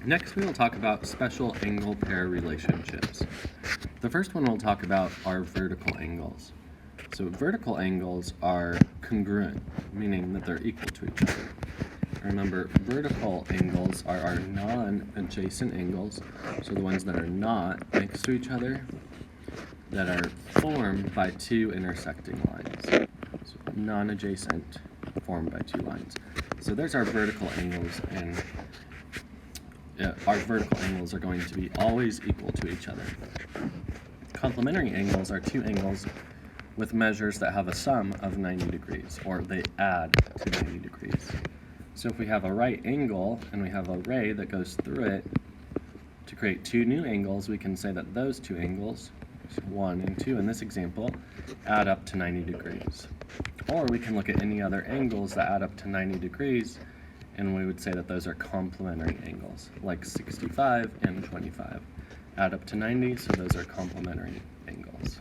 Next, we will talk about special angle pair relationships. The first one we'll talk about are vertical angles. So vertical angles are congruent, meaning that they're equal to each other. Remember, vertical angles are our non-adjacent angles, so the ones that are not next to each other, that are formed by two intersecting lines. So non-adjacent formed by two lines. So there's our vertical angles, and our vertical angles are going to be always equal to each other. Complementary angles are two angles with measures that have a sum of 90 degrees, or they add to 90 degrees. So if we have a right angle and we have a ray that goes through it, to create two new angles, we can say that those two angles, 1 and 2 in this example, add up to 90 degrees. Or we can look at any other angles that add up to 90 degrees, and we would say that those are complementary angles, like 65 and 25. Add up to 90, so those are complementary angles.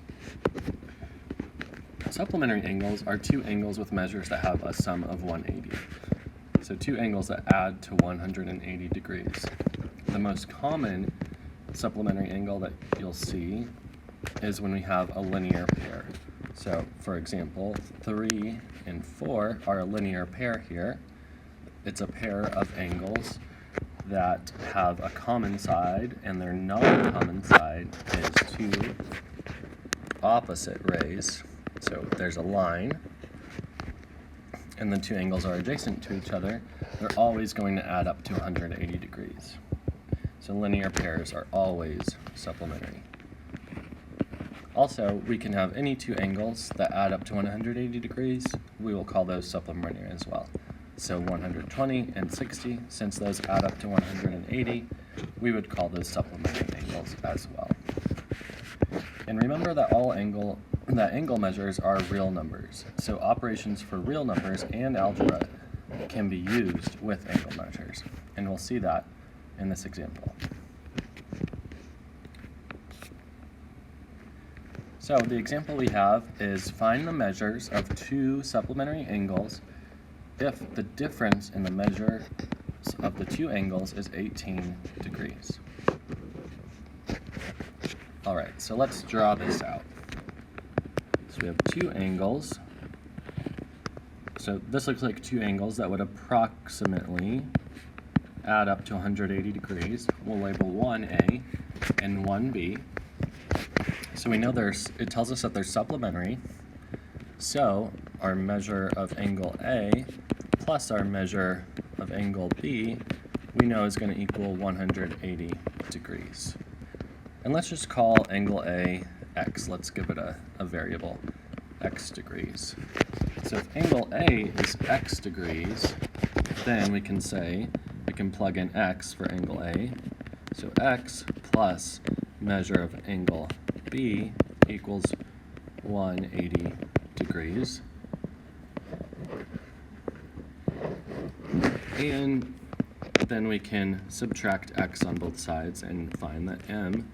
Supplementary angles are two angles with measures that have a sum of 180. So two angles that add to 180 degrees. The most common supplementary angle that you'll see is when we have a linear pair. So for example, 3 and 4 are a linear pair here. It's a pair of angles that have a common side, and their non-common side is two opposite rays. So there's a line, and the two angles are adjacent to each other. They're always going to add up to 180 degrees. So linear pairs are always supplementary. Also, we can have any two angles that add up to 180 degrees. We will call those supplementary as well. So 120 and 60, since those add up to 180, we would call those supplementary angles as well. And remember that angle measures are real numbers. So operations for real numbers and algebra can be used with angle measures. And we'll see that in this example. So the example we have is find the measures of two supplementary angles if the difference in the measure of the two angles is 18 degrees. All right, so let's draw this out. So we have two angles. So this looks like two angles that would approximately add up to 180 degrees. We'll label 1A and 1B. So we know it tells us that they're supplementary. So our measure of angle A plus our measure of angle B, we know is going to equal 180 degrees. And let's just call angle A x. Let's give it a variable, x degrees. So if angle A is x degrees, then we can plug in x for angle A. So x plus measure of angle B equals 180 degrees. And then we can subtract x on both sides and find that m,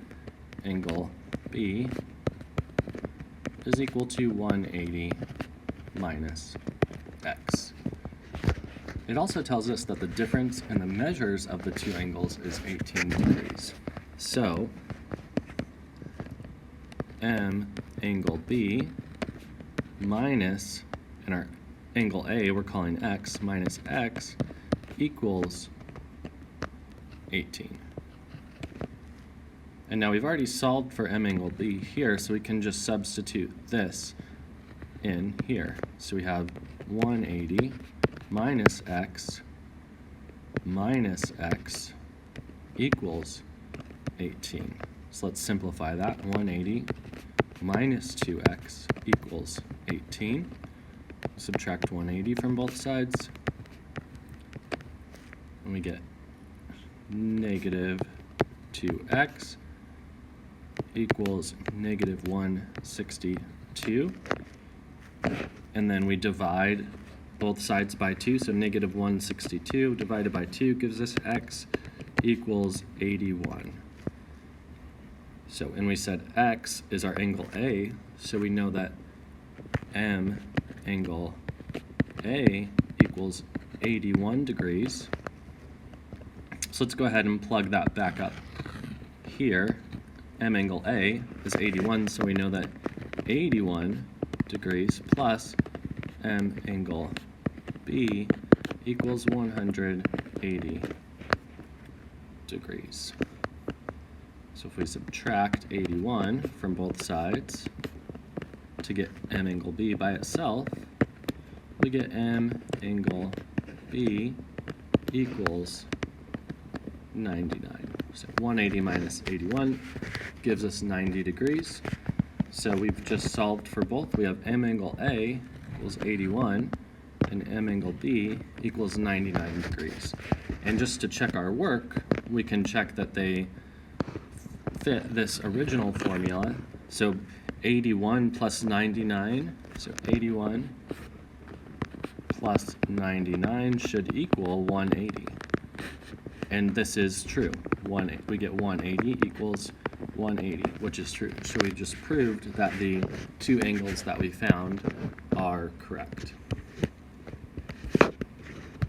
angle B, is equal to 180 minus x. It also tells us that the difference in the measures of the two angles is 18 degrees. So m angle B minus, in our angle A we're calling x, minus x equals 18. And now we've already solved for m angle B here, so we can just substitute this in here. So we have 180 minus x equals 18. So let's simplify that. 180 minus 2x equals 18. Subtract 180 from both sides, and we get negative 2x equals negative 162. And then we divide both sides by 2, so negative 162 divided by 2 gives us x equals 81. So, and we said x is our angle A, so we know that m angle A equals 81 degrees. So let's go ahead and plug that back up. Here, M angle A is 81, so we know that 81 degrees plus M angle B equals 180 degrees. So if we subtract 81 from both sides to get M angle B by itself, we get M angle B equals 99. So 180 minus 81 gives us 90 degrees. So we've just solved for both. We have M angle A equals 81 and M angle B equals 99 degrees. And just to check our work, we can check that they fit this original formula. So 81 plus 99, so 81 plus 99 should equal 180. And this is true. We get 180 equals 180, which is true. So we just proved that the two angles that we found are correct.